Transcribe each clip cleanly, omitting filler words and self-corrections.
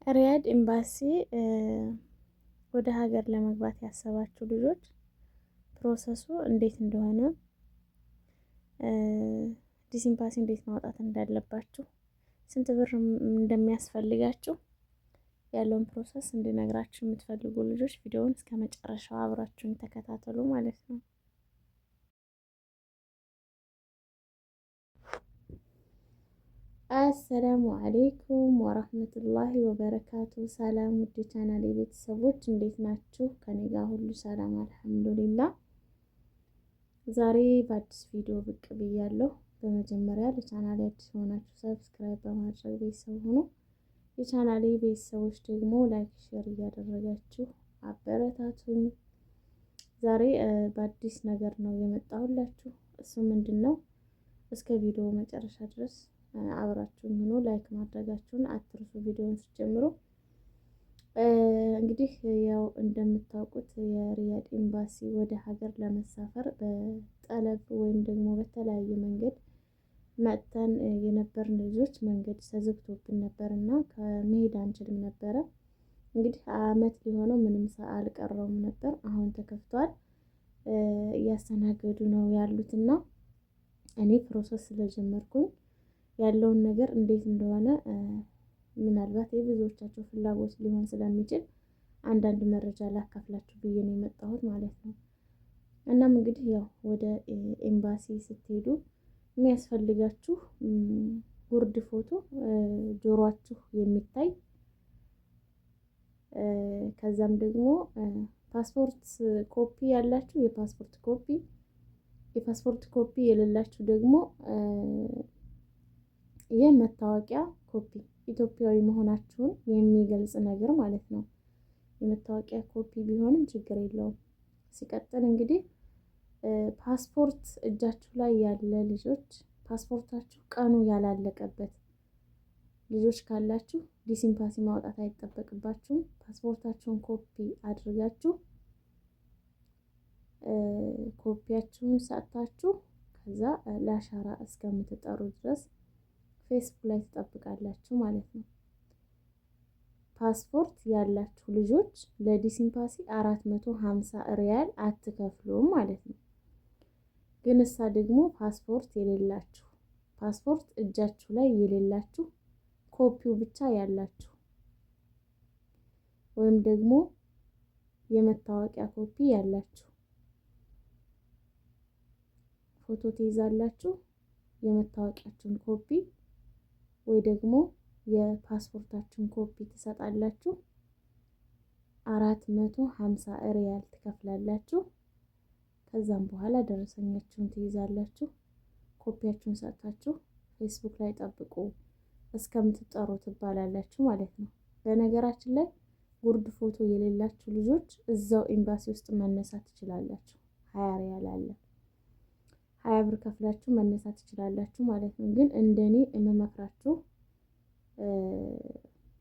ሪያድ ኤምባሲ ወደ ሀገር ለመግባት ያሰባችሁ ልጆች ፕሮሰሱ እንዴት እንደሆነ አዲስ ኤምባሲ እንዴት ማውጣት እንዳለባችሁ ስንት ብር እንደሚያስፈልጋችሁ ያለውን ፕሮሰስ እንድነግራችሁ የምትፈልጉ ልጆች ቪዲዮውን እስከ መጨረሻው አብራችሁን ተከታተሉ ማለት ነው። አሰላሙ አሌይኩም ወራህመቱላሂ ወበረካቱ። ሰላም ውድ ቻናሌ ቤተሰቦች እንዴት ናችሁ? ከኔ ጋር ሁሉ ሰላም አልሐምዱሊላህ። ዛሬ በአዲስ ቪዲዮ ብቅ ብያለሁ። በመጀመሪያ ለቻናሌ አዲስ ሆናችሁ ሰብስክራይብ በማድረግ ቤተሰብ ሁኑ። የቻናሌ ቤተሰቦች ደግሞ ላይክ፣ ሼር እያደረጋችሁ አበረታቱኝ። ዛሬ በአዲስ ነገር ነው የመጣሁላችሁ። እሱ ምንድን ነው? እስከ ቪዲዮ መጨረሻ ድረስ አብራችሁን ሆኖ ላይክ ማድረጋችሁን አትርሱ። ቪዲዮውን ስትጀምሩ እንግዲህ ያው እንደምታውቁት የሪያድ ኤምባሲ ወደ ሀገር ለመሳፈር በጠለብ ወይም ደግሞ በተለያየ መንገድ መጥተን የነበርን ልጆች መንገድ ተዘግቶብን ነበርና ከመሄድ አንችልም ነበረ። እንግዲህ አመት ሊሆነው ምንም አልቀረውም ነበር። አሁን ተከፍቷል፣ እያስተናገዱ ነው ያሉትና እኔ ፕሮሰስ ስለጀመርኩኝ ያለውን ነገር እንዴት እንደሆነ ምናልባት የብዙዎቻቸው ፍላጎት ሊሆን ስለሚችል አንዳንድ መረጃ ላካፍላችሁ ብዬ ነው የመጣሁት ማለት ነው። እናም እንግዲህ ያው ወደ ኤምባሲ ስትሄዱ የሚያስፈልጋችሁ ጉርድ ፎቶ፣ ጆሮአችሁ የሚታይ ከዛም ደግሞ ፓስፖርት ኮፒ ያላችሁ የፓስፖርት ኮፒ የሌላችሁ ደግሞ የመታወቂያ ኮፒ ኢትዮጵያዊ መሆናችሁን የሚገልጽ ነገር ማለት ነው። የመታወቂያ ኮፒ ቢሆንም ችግር የለውም። ሲቀጥል እንግዲህ ፓስፖርት እጃችሁ ላይ ያለ ልጆች ፓስፖርታችሁ ቀኑ ያላለቀበት ልጆች ካላችሁ አዲስ ኤምባሲ ማውጣት አይጠበቅባችሁም። ፓስፖርታችሁን ኮፒ አድርጋችሁ ኮፒያችሁን ሰጥታችሁ ከዛ ለአሻራ እስከምትጠሩ ድረስ ፌስቡክ ላይ ትጠብቃላችሁ ማለት ነው። ፓስፖርት ያላችሁ ልጆች ለአዲስ ኤምባሲ 450 ሪያል አትከፍሉም ማለት ነው። ግን እሳ ደግሞ ፓስፖርት የሌላችሁ ፓስፖርት እጃችሁ ላይ የሌላችሁ ኮፒው ብቻ ያላችሁ ወይም ደግሞ የመታወቂያ ኮፒ ያላችሁ ፎቶ ትይዛላችሁ። የመታወቂያችሁን ኮፒ ወይ ደግሞ የፓስፖርታችሁን ኮፒ ትሰጣላችሁ። 450 ሪያል ትከፍላላችሁ። ከዛም በኋላ ደረሰኛችሁን ትይዛላችሁ። ኮፒያችሁን ሰጥታችሁ ፌስቡክ ላይ ጠብቁ እስከምትጠሩ ትባላላችሁ ማለት ነው። በነገራችን ላይ ጉርድ ፎቶ የሌላችሁ ልጆች እዛው ኤምባሲ ውስጥ መነሳት ትችላላችሁ። 20 ሪያል አለ፣ 20 ብር ከፍላችሁ መነሳት ትችላላችሁ ማለት ነው። ግን እንደኔ የምመክራችሁ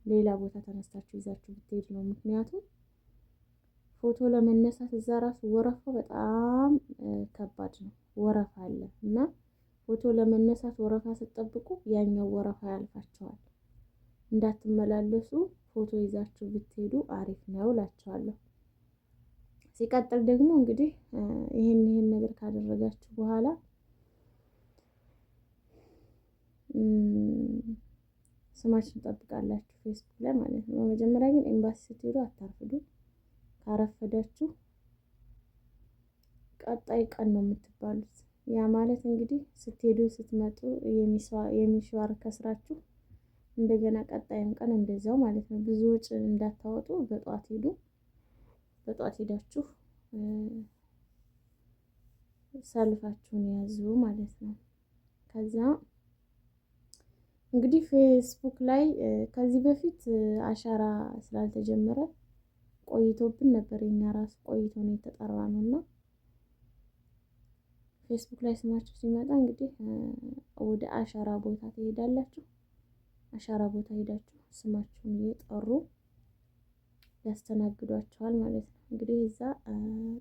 ሌላ ቦታ ተነስታችሁ ይዛችሁ ብትሄዱ ነው። ምክንያቱም ፎቶ ለመነሳት እዛ ራሱ ወረፋው በጣም ከባድ ነው። ወረፋ አለ እና ፎቶ ለመነሳት ወረፋ ስትጠብቁ ያኛው ወረፋ ያልፋቸዋል። እንዳትመላለሱ ፎቶ ይዛችሁ ብትሄዱ አሪፍ ነው እላችኋለሁ። ሲቀጥል ደግሞ እንግዲህ ይሄን ነገር ካደረጋችሁ በኋላ ስማችሁን ትጠብቃላችሁ ፌስቡክ ላይ ማለት ነው። በመጀመሪያ ግን ኤምባሲ ስትሄዱ አታርፍዱ። ካረፈዳችሁ ቀጣይ ቀን ነው የምትባሉት። ያ ማለት እንግዲህ ስትሄዱ ስትመጡ የሚሽዋር ከስራችሁ እንደገና ቀጣይም ቀን እንደዛው ማለት ነው። ብዙ ወጪ እንዳታወጡ በጧት ሄዱ። በጧት ሄዳችሁ ሰልፋችሁን ያዙ ማለት ነው። ከዛ እንግዲህ ፌስቡክ ላይ ከዚህ በፊት አሻራ ስላልተጀመረ ቆይቶብን ነበር። የኛ ራሱ ቆይቶ ነው የተጠራ ነውና ፌስቡክ ላይ ስማችሁ ሲመጣ እንግዲህ ወደ አሻራ ቦታ ትሄዳላችሁ። አሻራ ቦታ ሄዳችሁ ስማችሁን እየጠሩ ያስተናግዷችኋል ማለት ነው። እንግዲህ እዛ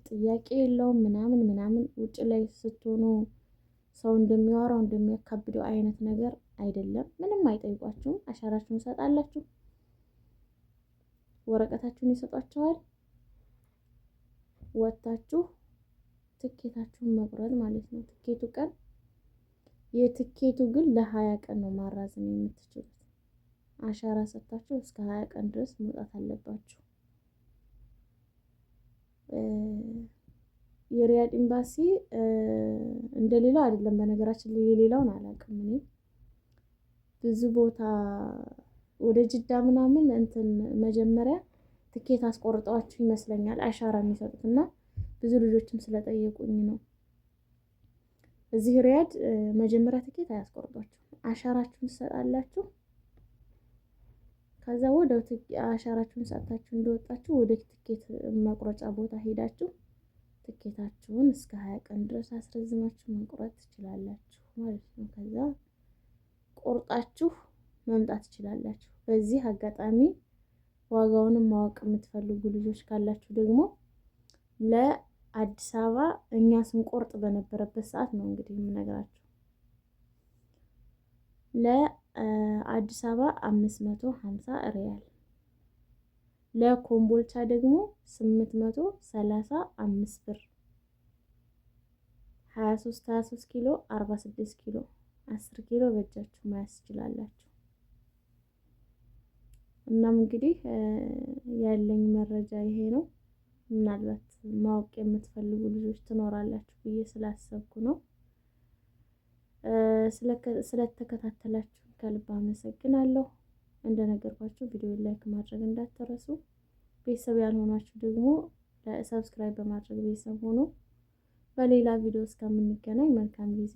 ጥያቄ የለውም ምናምን ውጭ ላይ ስትሆኑ ሰው እንደሚያወራው እንደሚያካብደው አይነት ነገር አይደለም። ምንም አይጠይቋችሁም። አሻራችሁን ሰጣላችሁ። ወረቀታችሁን ይሰጧቸዋል። ወጥታችሁ ትኬታችሁን መቁረጥ ማለት ነው። ትኬቱ ቀን የትኬቱ ግን ለ20 ቀን ነው ማራዘም የምትችሉት። አሻራ ሰጥታችሁ እስከ 20 ቀን ድረስ መውጣት አለባችሁ። የሪያድ ኤምባሲ እንደሌላው አይደለም። በነገራችን ላይ የሌላውን አላውቅም እኔ ብዙ ቦታ ወደ ጅዳ ምናምን እንትን መጀመሪያ ትኬት አስቆርጠዋችሁ ይመስለኛል አሻራ የሚሰጡት እና ብዙ ልጆችም ስለጠየቁኝ ነው። እዚህ ሪያድ መጀመሪያ ትኬት አያስቆርጧችሁም። አሻራችሁን ትሰጣላችሁ። ከዛ ወደ አሻራችሁን ሰጥታችሁ እንደወጣችሁ ወደ ትኬት መቁረጫ ቦታ ሄዳችሁ ትኬታችሁን እስከ 20 ቀን ድረስ አስረዝማችሁ መቁረጥ ትችላላችሁ ማለት ነው። ከዛ ቆርጣችሁ መምጣት ትችላላችሁ። በዚህ አጋጣሚ ዋጋውንም ማወቅ የምትፈልጉ ልጆች ካላችሁ ደግሞ ለአዲስ አበባ እኛ ስንቆርጥ በነበረበት ሰዓት ነው እንግዲህ የምነግራችሁ። ለአዲስ አበባ 550 ሪያል፣ ለኮምቦልቻ ደግሞ 835 ብር 23 ኪሎ 46 ኪሎ 10 ኪሎ በእጃችሁ መያዝ ትችላላችሁ። እናም እንግዲህ ያለኝ መረጃ ይሄ ነው። ምናልባት ማወቅ የምትፈልጉ ልጆች ትኖራላችሁ ብዬ ስላሰብኩ ነው። ስለተከታተላችሁ ከልብ አመሰግናለሁ። እንደነገርኳችሁ ቪዲዮ ላይክ ማድረግ እንዳትረሱ። ቤተሰብ ያልሆናችሁ ደግሞ ሰብስክራይብ በማድረግ ቤተሰብ ሆኖ በሌላ ቪዲዮ እስከምንገናኝ መልካም ጊዜ